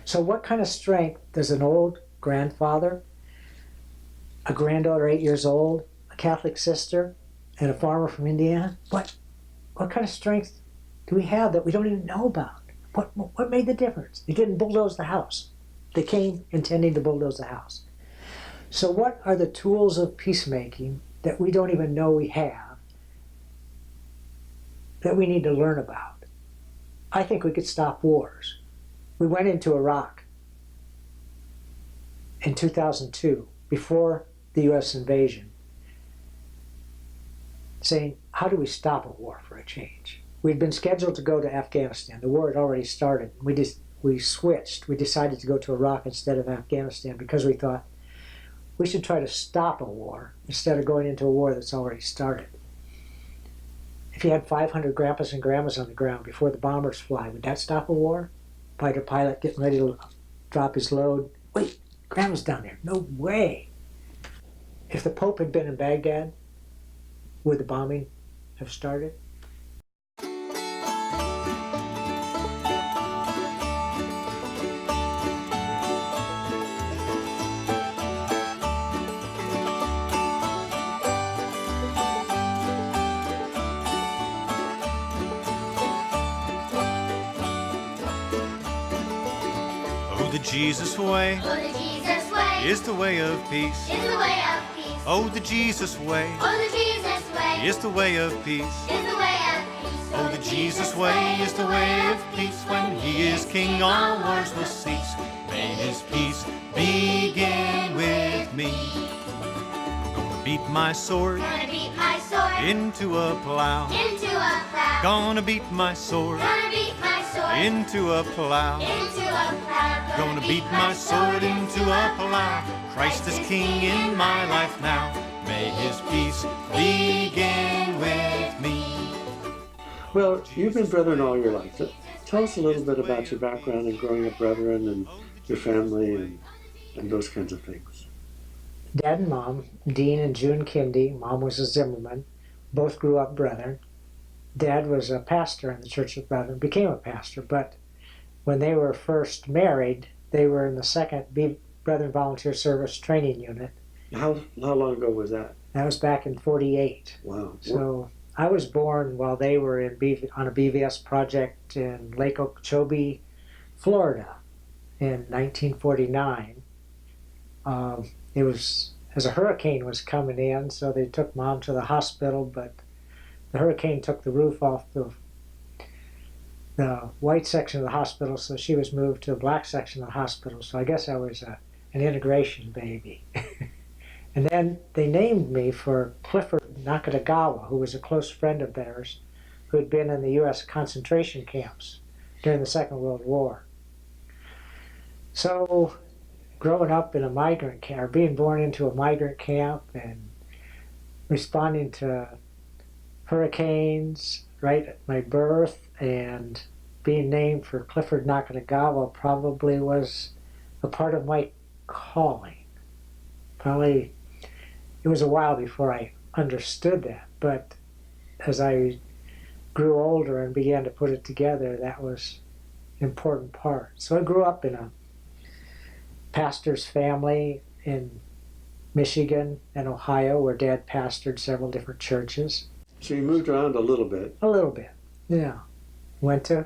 So what kind of strength does an old grandfather, a granddaughter 8 years old, a Catholic sister, and a farmer from Indiana, what kind of strength do we have that we don't even know about? What made the difference? They didn't bulldoze the house. They came intending to bulldoze the house. So what are the tools of peacemaking that we don't even know we have that we need to learn about? I think we could stop wars. We went into Iraq in 2002, before the US invasion, saying, how do we stop a war for a change? We'd been scheduled to go to Afghanistan. The war had already started. We switched. We decided to go to Iraq instead of Afghanistan because we thought we should try to stop a war instead of going into a war that's already started. If you had 500 grandpas and grandmas on the ground before the bombers fly, would that stop a war? Fighter pilot getting ready to drop his load. Wait, grandma's down there. No way. If the Pope had been in Baghdad, would the bombing have started? The Jesus way, oh, the Jesus way is the way of peace. Is the way of peace. Oh, the Jesus way, oh, the Jesus way is the way of peace. Is the way of peace. Oh, the Jesus way is the way of peace. When He is King, all wars will cease. May His peace begin with me. Gonna beat my sword, Gonna beat my sword into a plow. into a plow. Gonna beat my sword Gonna beat my sword into a plow. into a plow. Gonna beat my sword into a plow. Christ is King in my life now. May His peace begin with me. Well, you've been Brethren all your life. Tell us a little bit about your background in growing up Brethren and your family and those kinds of things. Dad and Mom, Dean and June Kindy, Mom was a Zimmerman, both grew up Brethren. Dad was a pastor in the Church of Brethren, became a pastor, but when they were first married, they were in the 2nd Brethren Volunteer Service Training Unit. How long ago was that? That was back in '48. Wow. So I was born while they were on a BVS project in Lake Okeechobee, Florida, in 1949. It was as a hurricane was coming in, so they took Mom to the hospital, but the hurricane took the roof off the white section of the hospital, so she was moved to the black section of the hospital. So I guess I was an integration baby. And then they named me for Clifford Nakatagawa, who was a close friend of theirs, who had been in the U.S. concentration camps during the Second World War. So growing up in a migrant camp, or being born into a migrant camp and responding to hurricanes right at my birth, and being named for Clifford Nakatagawa probably was a part of my calling. Probably, it was a while before I understood that, but as I grew older and began to put it together, that was an important part. So I grew up in a pastor's family in Michigan and Ohio, where Dad pastored several different churches. So you moved around a little bit. A little bit, yeah. Went to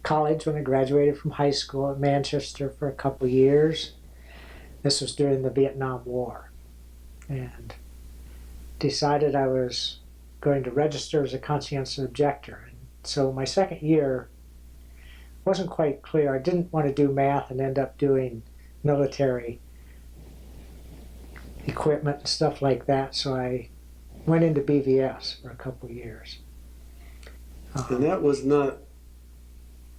college when I graduated from high school at Manchester for a couple years. This was during the Vietnam War. And decided I was going to register as a conscientious objector. And so my second year wasn't quite clear. I didn't want to do math and end up doing military equipment and stuff like that, so I went into BVS for a couple of years. And that was not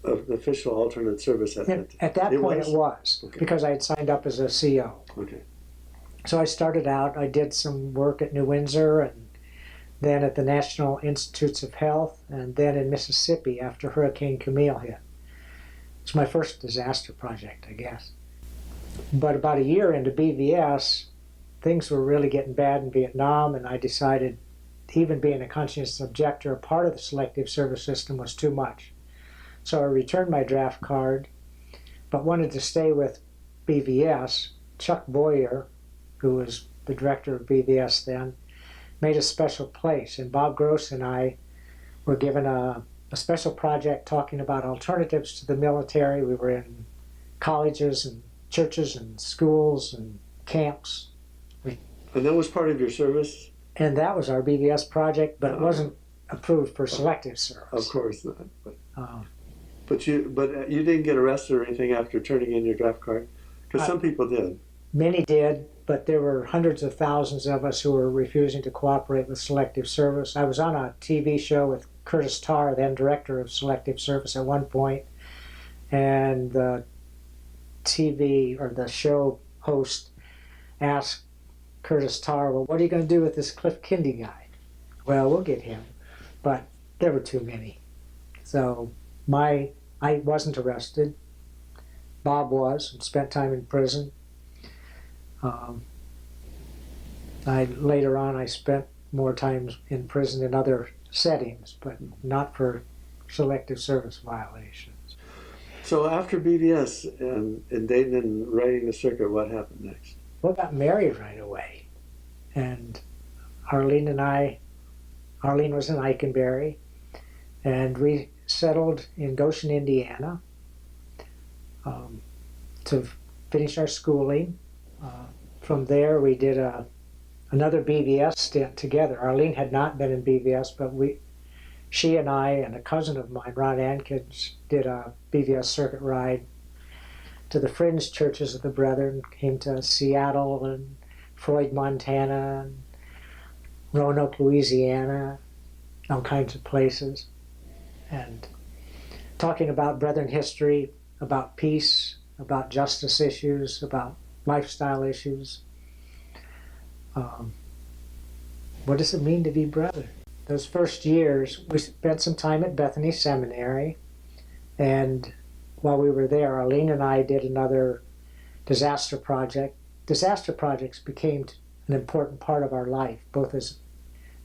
an official alternate service at that time? At that point it was, okay. Because I had signed up as a CO. Okay. So I started out, I did some work at New Windsor, and then at the National Institutes of Health, and then in Mississippi after Hurricane Camille hit. It's my first disaster project, I guess. But about a year into BVS, things were really getting bad in Vietnam, and I decided even being a conscientious objector, a part of the selective service system was too much. So I returned my draft card, but wanted to stay with BVS. Chuck Boyer, who was the director of BVS then, made a special place, and Bob Gross and I were given a special project talking about alternatives to the military. We were in colleges and churches and schools and camps. And that was part of your service? And that was our BVS project, but it wasn't approved for selective service. Of course not. Um, But you didn't get arrested or anything after turning in your draft card? Because some people did. Many did, but there were hundreds of thousands of us who were refusing to cooperate with selective service. I was on a TV show with Curtis Tarr, then director of selective service at one point, and the TV or the show host asked Curtis Tarr, well, what are you going to do with this Cliff Kindy guy? Well, we'll get him, but there were too many. So I wasn't arrested. Bob was, and spent time in prison. Later on, I spent more time in prison in other settings, but not for selective service violations. So after BVS and Dayton and riding the circuit, what happened next? We got married right away. And Arlene was in Eikenberry, and we settled in Goshen, Indiana, to finish our schooling. From there, we did another BVS stint together. Arlene had not been in BVS, but she and I and a cousin of mine, Ron Ankins, did a BVS circuit ride to the fringe churches of the Brethren, came to Seattle and Floyd, Montana, and Roanoke, Louisiana, all kinds of places. And talking about Brethren history, about peace, about justice issues, about lifestyle issues. What does it mean to be brethren? Those first years, we spent some time at Bethany Seminary, and while we were there, Arlene and I did another disaster project. Disaster projects became an important part of our life, both as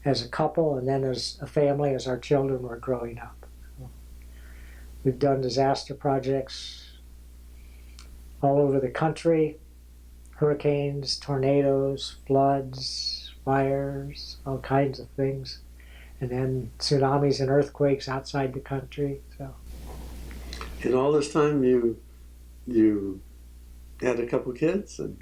a couple and then as a family, as our children were growing up. We've done disaster projects all over the country, hurricanes, tornadoes, floods, fires, all kinds of things, and then tsunamis and earthquakes outside the country. So, in all this time, you had a couple kids, and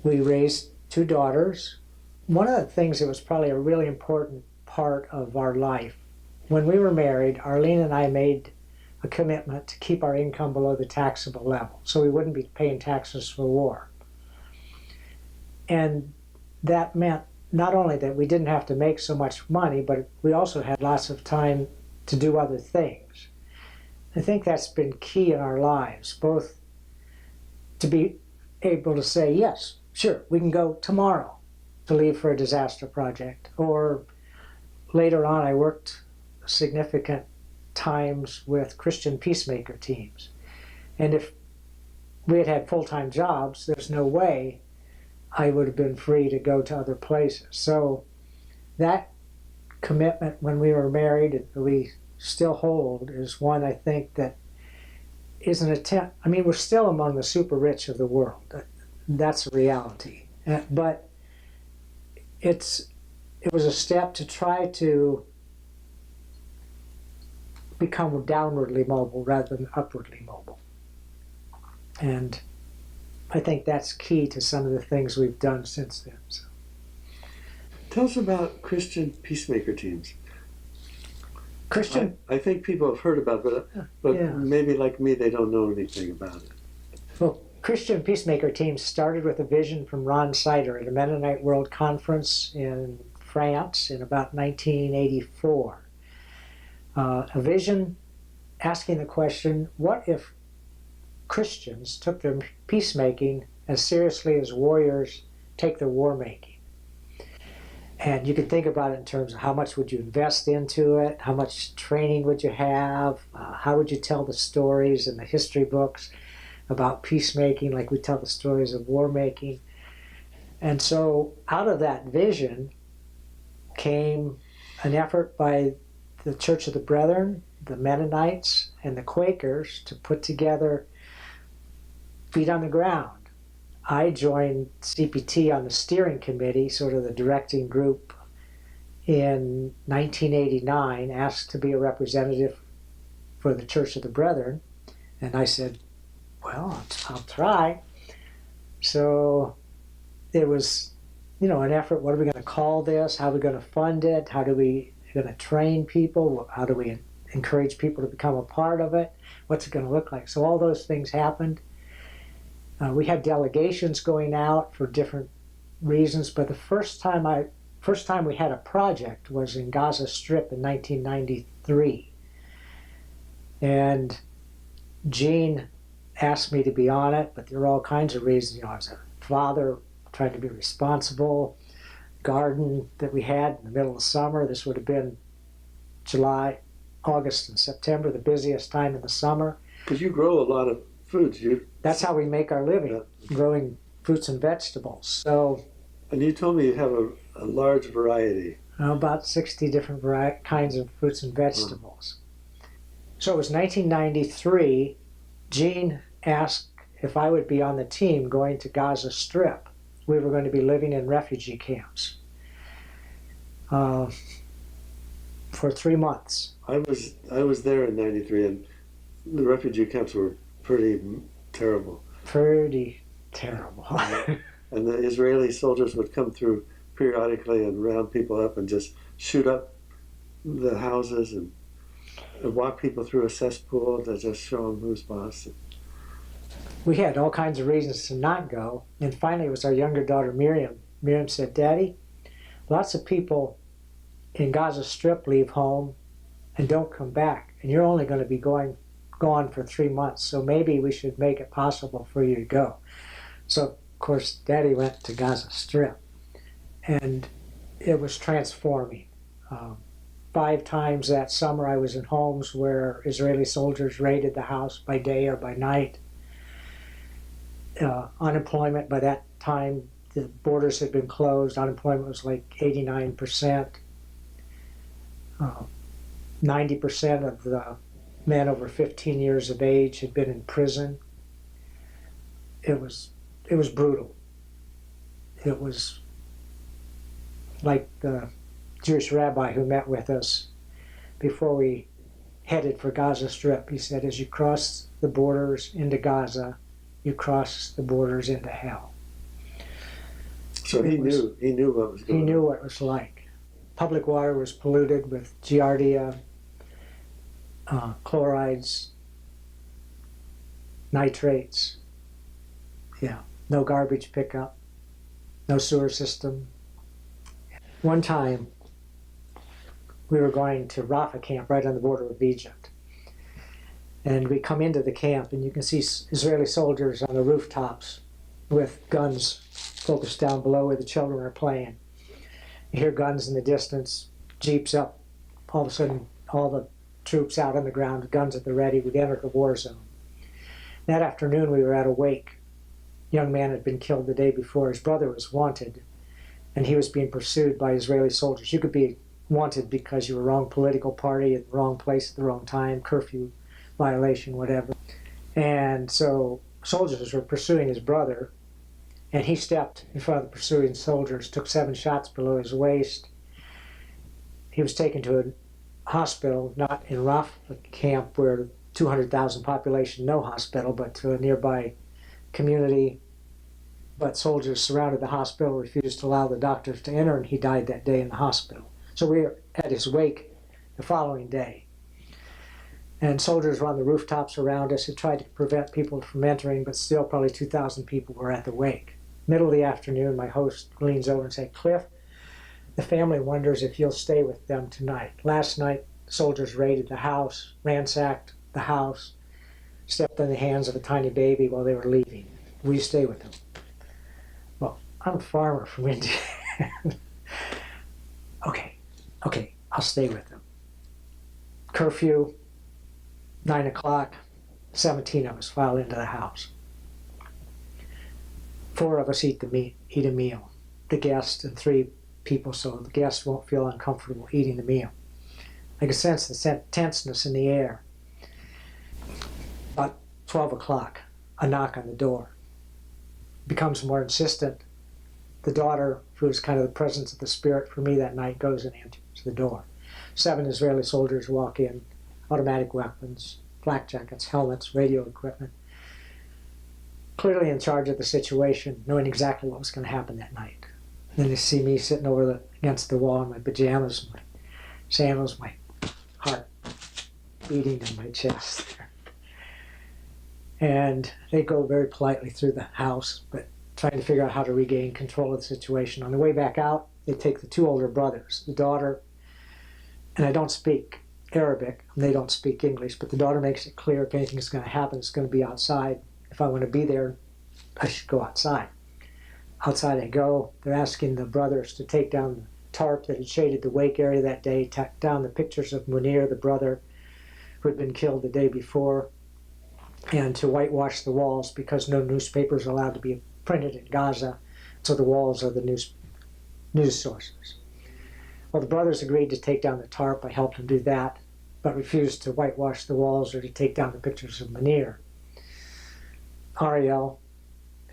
we raised 2 daughters. One of the things that was probably a really important part of our life, when we were married, Arlene and I made a commitment to keep our income below the taxable level, so we wouldn't be paying taxes for war. And that meant not only that we didn't have to make so much money, but we also had lots of time to do other things. I think that's been key in our lives, both to be able to say, yes, sure, we can go tomorrow to leave for a disaster project. Or later on, I worked significant times with Christian Peacemaker Teams. And if we had had full-time jobs, there's no way I would have been free to go to other places. So that commitment when we were married, that we still hold, is one I think that is an attempt. I mean, we're still among the super rich of the world. That's a reality. But it was a step to try to become downwardly mobile rather than upwardly mobile. And I think that's key to some of the things we've done since then. So. Tell us about Christian Peacemaker Teams. Christian? I think people have heard about it, but yeah. Maybe like me, they don't know anything about it. Well, Christian Peacemaker Teams started with a vision from Ron Sider at a Mennonite World Conference in France in about 1984. A vision asking the question, what if Christians took their peacemaking as seriously as warriors take their war making? And you could think about it in terms of how much would you invest into it, how much training would you have, how would you tell the stories in the history books about peacemaking like we tell the stories of war making. And so out of that vision came an effort by the Church of the Brethren, the Mennonites, and the Quakers to put together feet on the ground. I joined CPT on the steering committee, sort of the directing group, in 1989, asked to be a representative for the Church of the Brethren. And I said, well, I'll try. So it was, an effort. What are we going to call this? How are we going to fund it? How are we going to train people? How do we encourage people to become a part of it? What's it going to look like? So all those things happened. We had delegations going out for different reasons, but the first time we had a project was in Gaza Strip in 1993. And Gene asked me to be on it, but there were all kinds of reasons. I was a father, trying to be responsible. Garden that we had in the middle of summer. This would have been July, August, and September, the busiest time in the summer. Because you grow a lot of foods. That's how we make our living, growing fruits and vegetables. So, and you told me you have a large variety. About 60 different kinds of fruits and vegetables. So it was 1993. Gene asked if I would be on the team going to Gaza Strip. We were going to be living in refugee camps for 3 months. I was there in '93, and the refugee camps were pretty terrible. Pretty terrible. And the Israeli soldiers would come through periodically and round people up and just shoot up the houses and walk people through a cesspool to just show them who's boss. We had all kinds of reasons to not go. And finally, it was our younger daughter, Miriam. Miriam said, Daddy, lots of people in Gaza Strip leave home and don't come back. And you're only going to be gone for 3 months. So maybe we should make it possible for you to go. So, of course, Daddy went to Gaza Strip. And it was transforming. 5 times that summer I was in homes where Israeli soldiers raided the house by day or by night. Unemployment by that time, the borders had been closed. Unemployment was like 89%. 90% of the men over 15 years of age had been in prison. It was brutal. It was like the Jewish rabbi who met with us before we headed for Gaza Strip. He said, as you cross the borders into Gaza, you cross the borders into hell. So he knew what was going on. He knew what it was like. Public water was polluted with giardia, chlorides, nitrates. Yeah, no garbage pickup, no sewer system. One time, we were going to Rafah camp right on the border of Egypt. And we come into the camp and you can see Israeli soldiers on the rooftops with guns focused down below where the children are playing. You hear guns in the distance, jeeps up, all of a sudden all the troops out on the ground, guns at the ready. We'd entered the war zone. That afternoon we were at a wake. A young man had been killed the day before. His brother was wanted and he was being pursued by Israeli soldiers. You could be wanted because you were wrong political party at the wrong place at the wrong time, curfew violation, whatever. And so soldiers were pursuing his brother, and he stepped in front of the pursuing soldiers, took 7 shots below his waist. He was taken to a hospital, not in Rafah camp where 200,000 population, no hospital, but to a nearby community. But soldiers surrounded the hospital, refused to allow the doctors to enter, and he died that day in the hospital. So we were at his wake the following day. And soldiers were on the rooftops around us. It tried to prevent people from entering, but still probably 2,000 people were at the wake. Middle of the afternoon, my host leans over and says, Cliff, the family wonders if you'll stay with them tonight. Last night, soldiers raided the house, ransacked the house, stepped on the hands of a tiny baby while they were leaving. Will you stay with them? Well, I'm a farmer from India. Okay, I'll stay with them. Curfew, 9 o'clock, 17 of us file into the house. 4 of us eat a meal. The guest and 3 people, so the guests won't feel uncomfortable eating the meal. I can sense the tenseness in the air. About 12 o'clock, a knock on the door. Becomes more insistent. The daughter, who was kind of the presence of the spirit for me that night, goes and answers the door. 7 Israeli soldiers walk in, automatic weapons, flak jackets, helmets, radio equipment, clearly in charge of the situation, knowing exactly what was going to happen that night. Then they see me sitting against the wall in my pajamas, my sandals, my heart beating in my chest. And they go very politely through the house, but trying to figure out how to regain control of the situation. On the way back out, they take the 2 older brothers, the daughter, and I don't speak Arabic, and they don't speak English, but the daughter makes it clear if anything's going to happen, it's going to be outside. If I want to be there, I should go outside. Outside I go. They're asking the brothers to take down the tarp that had shaded the wake area that day, take down the pictures of Munir, the brother who had been killed the day before, and to whitewash the walls because no newspapers are allowed to be printed in Gaza, so the walls are the news sources. Well, the brothers agreed to take down the tarp. I helped them do that, but refused to whitewash the walls or to take down the pictures of Munir. Ariel,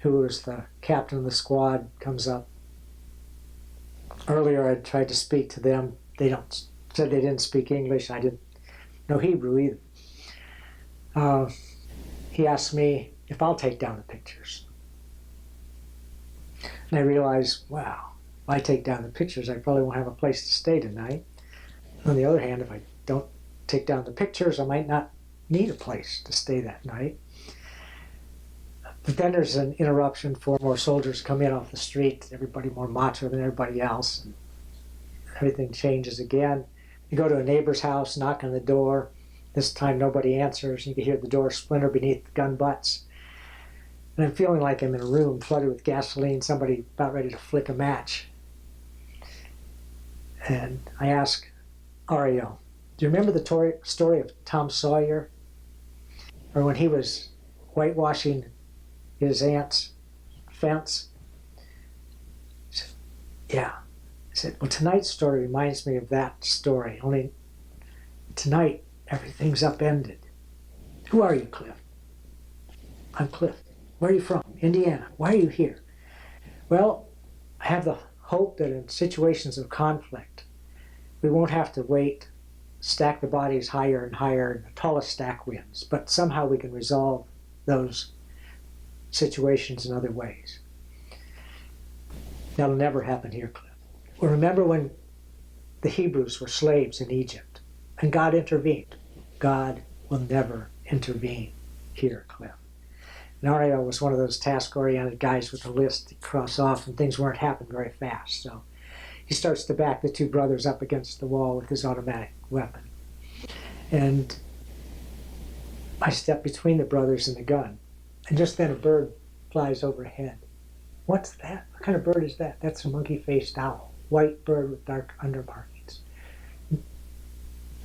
who was the captain of the squad, comes up. Earlier I tried to speak to them. Said they didn't speak English. I didn't know Hebrew either. He asked me if I'll take down the pictures. And I realized, wow, if I take down the pictures, I probably won't have a place to stay tonight. On the other hand, if I don't take down the pictures, I might not need a place to stay that night. But then there's an interruption. 4 more soldiers come in off the street, everybody more macho than everybody else. And everything changes again. You go to a neighbor's house, knock on the door. This time nobody answers. You can hear the door splinter beneath the gun butts. And I'm feeling like I'm in a room flooded with gasoline, somebody about ready to flick a match. And I ask Ariel, do you remember the story of Tom Sawyer? Or when he was whitewashing his aunt's fence? He said, yeah. I said, well, tonight's story reminds me of that story, only tonight everything's upended. Who are you, Cliff? I'm Cliff. Where are you from? Indiana. Why are you here? Well, I have the hope that in situations of conflict, we won't have to wait, stack the bodies higher and higher, and the tallest stack wins, but somehow we can resolve those situations in other ways. That'll never happen here, Cliff. Well, remember when the Hebrews were slaves in Egypt and God intervened? God will never intervene here, Cliff. And Ariel was one of those task-oriented guys with a list to cross off, and things weren't happening very fast. So he starts to back the 2 brothers up against the wall with his automatic weapon. And I step between the brothers and the gun. And just then a bird flies overhead. What's that? What kind of bird is that? That's a monkey-faced owl. White bird with dark undermarkings.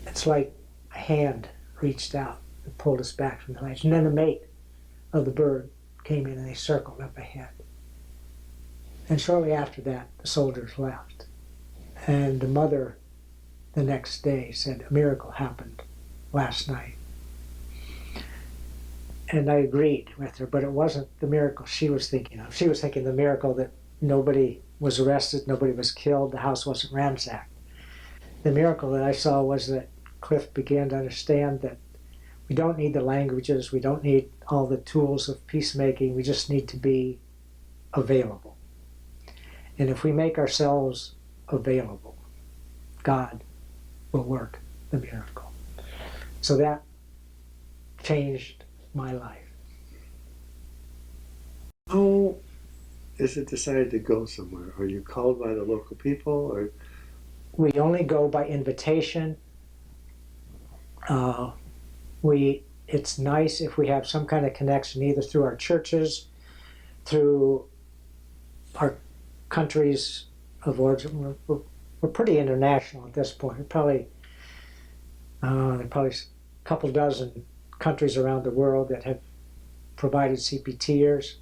It's like a hand reached out and pulled us back from the ledge. And then the mate of the bird came in and they circled up ahead. And shortly after that, the soldiers left. And the mother the next day said, a miracle happened last night. And I agreed with her, but it wasn't the miracle she was thinking of. She was thinking the miracle that nobody was arrested, nobody was killed, the house wasn't ransacked. The miracle that I saw was that Cliff began to understand that we don't need the languages, we don't need all the tools of peacemaking, we just need to be available. And if we make ourselves available, God will work the miracle. So that changed my life. How is it decided to go somewhere? Are you called by the local people, or? We only go by invitation. It's nice if we have some kind of connection, either through our churches, through our countries of origin. We're pretty international at this point. There are probably a couple dozen countries around the world that have provided CPTers.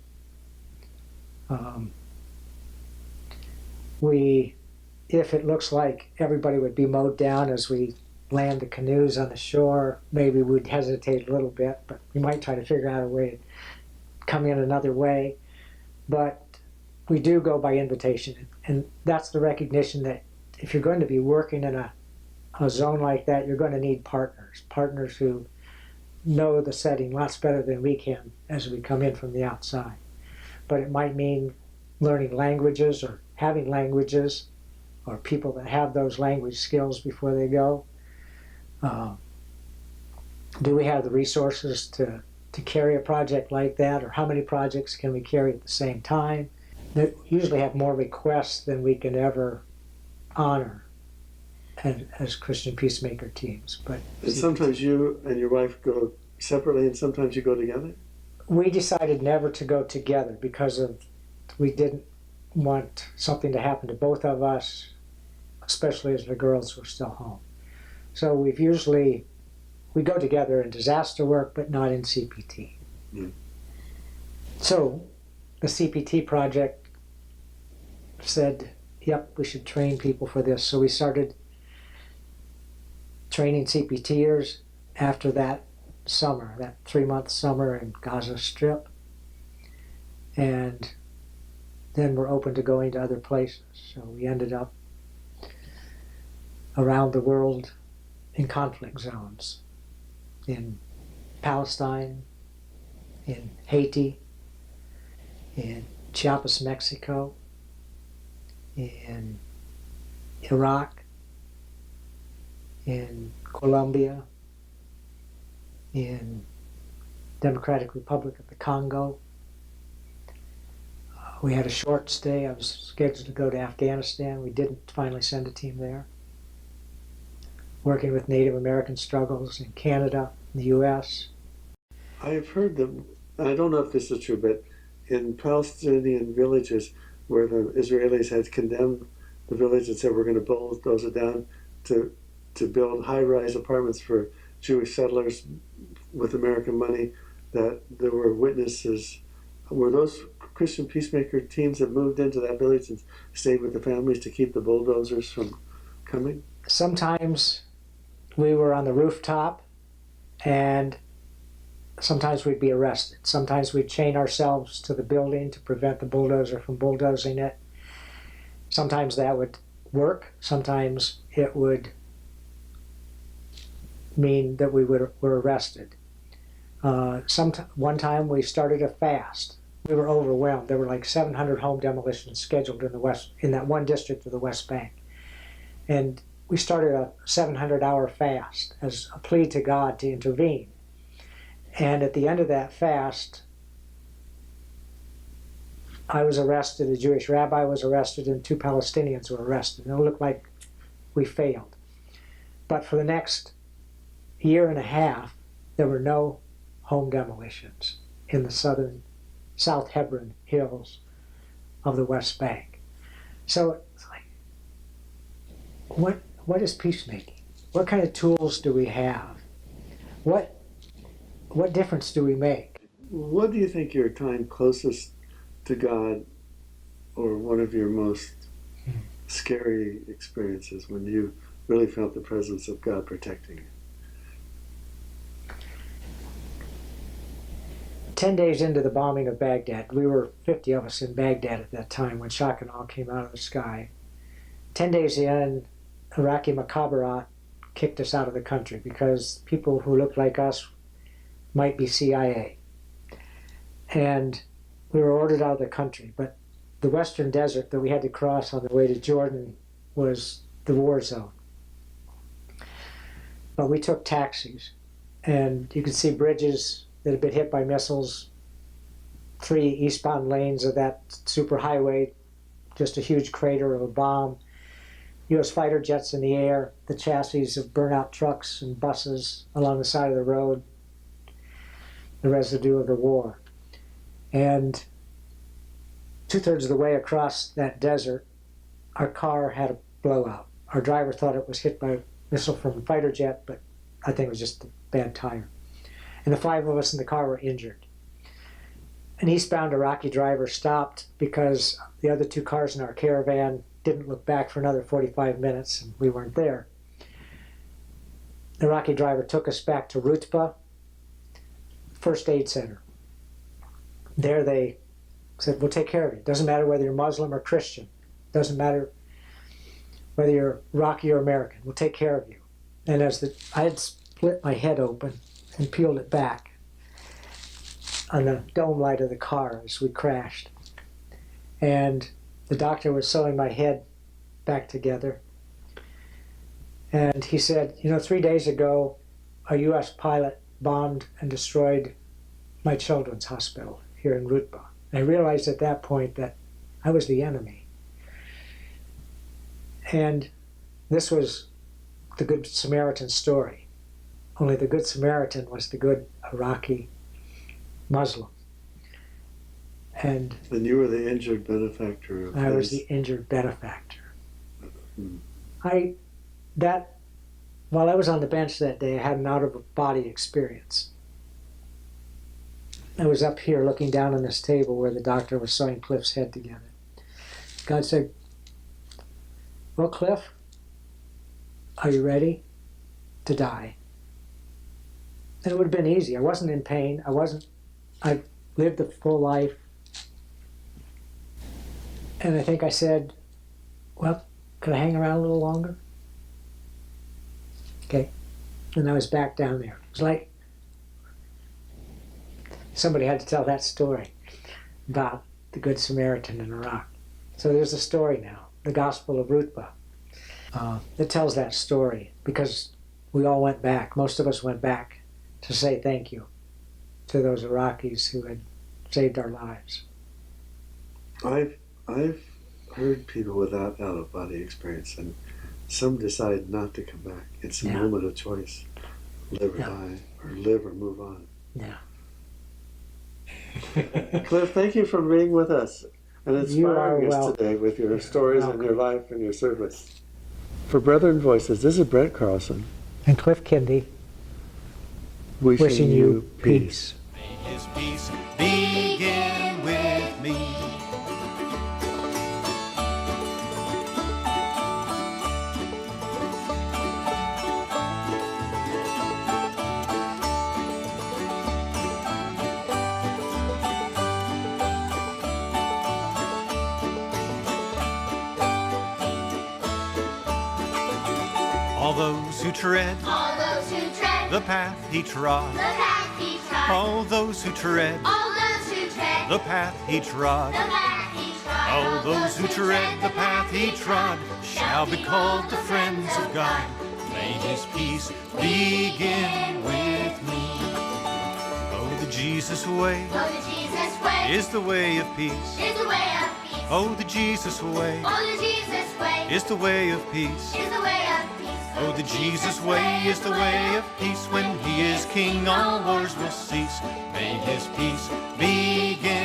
If it looks like everybody would be mowed down as we land the canoes on the shore, maybe we'd hesitate a little bit, but we might try to figure out a way come in another way. But we do go by invitation. And that's the recognition that if you're going to be working in a zone like that, you're going to need partners who know the setting lots better than we can as we come in from the outside. But it might mean learning languages or having languages or people that have those language skills before they go. Do we have the resources to carry a project like that, or how many projects can we carry at the same time? They usually have more requests than we can ever honor as Christian Peacemaker teams. But And sometimes you and your wife go separately, and sometimes you go together? we decided never to go together because we didn't want something to happen to both of us, especially as the girls were still home. So we go together in disaster work, but not in CPT. Mm. So the CPT project said, yep, we should train people for this. So we started training CPTers after that summer, that 3-month summer in Gaza Strip. And then we're open to going to other places. So we ended up around the world in conflict zones, in Palestine, in Haiti, in Chiapas, Mexico, in Iraq, in Colombia, in Democratic Republic of the Congo. We had a short stay. I was scheduled to go to Afghanistan. We didn't finally send a team there. Working with Native American struggles in Canada, the U.S. I've heard that, and I don't know if this is true, but in Palestinian villages where the Israelis had condemned the village and said we're going to bulldoze it down to build high-rise apartments for Jewish settlers with American money, that there were witnesses. Were those Christian Peacemaker teams that moved into that village and stayed with the families to keep the bulldozers from coming? Sometimes we were on the rooftop, and sometimes we'd be arrested. Sometimes we'd chain ourselves to the building to prevent the bulldozer from bulldozing it. Sometimes that would work. Sometimes it would mean that we were arrested. One time we started a fast. We were overwhelmed. There were like 700 home demolitions scheduled in that one district of the West Bank. And we started a 700-hour fast as a plea to God to intervene. And at the end of that fast, I was arrested, a Jewish rabbi was arrested, and 2 Palestinians were arrested. And it looked like we failed. But for the next year and a half, there were no home demolitions in the South Hebron hills of the West Bank. So it's like, what is peacemaking? What kind of tools do we have? What difference do we make? What do you think your time closest to God, or one of your most scary experiences when you really felt the presence of God protecting you? 10 days into the bombing of Baghdad, we were 50 of us in Baghdad at that time when shock and awe came out of the sky. 10 days in, Iraqi Mukhabarat kicked us out of the country because people who looked like us might be CIA. And we were ordered out of the country, but the western desert that we had to cross on the way to Jordan was the war zone. But we took taxis, and you could see bridges that had been hit by missiles, 3 eastbound lanes of that superhighway, just a huge crater of a bomb, U.S. fighter jets in the air, the chassis of burnout trucks and buses along the side of the road, the residue of the war. And 2/3 of the way across that desert, our car had a blowout. Our driver thought it was hit by a missile from a fighter jet, but I think it was just a bad tire. And the 5 of us in the car were injured. An eastbound Iraqi driver stopped because the other 2 cars in our caravan didn't look back for another 45 minutes, and we weren't there. The Iraqi driver took us back to Rutba First Aid Center. there they said, we'll take care of you. Doesn't matter whether you're Muslim or Christian. Doesn't matter whether you're Iraqi or American. We'll take care of you. And I had split my head open and peeled it back on the dome light of the car as we crashed. And the doctor was sewing my head back together. And he said, 3 days ago, a U.S. pilot bombed and destroyed my children's hospital here in Rutba. And I realized at that point that I was the enemy. And this was the Good Samaritan story. Only the Good Samaritan was the good Iraqi Muslim. And you were the injured benefactor of I was his. the injured benefactor. Hmm. While I was on the bench that day, I had an out-of-body experience. I was up here looking down on this table where the doctor was sewing Cliff's head together. God said, well, Cliff, are you ready to die? And it would have been easy. I wasn't in pain. I lived a full life. And I think I said, well, can I hang around a little longer? Okay. And I was back down there. It was like somebody had to tell that story about the Good Samaritan in Iraq. So there's a story now, the Gospel of Rutba, that tells that story because we all went back. Most of us went back to say thank you to those Iraqis who had saved our lives. I've heard people without out-of-body experience, and some decide not to come back. It's a moment of choice. Live or die, or live or move on. Yeah. Cliff, thank you for being with us and inspiring us today with your stories and your life and your service. For Brethren Voices, this is Brent Carlson. And Cliff Kindy, wishing you peace. May his peace begin with me. All those who tread the path he trod, all those who tread the path he trod, all those who tread the path he trod shall be called the friends of God. May his peace begin with me. Oh, the Jesus way is the way of peace. Oh, the Jesus way is the way of peace. Oh, the Jesus way is the way of peace. When he is king, all wars will cease. May his peace begin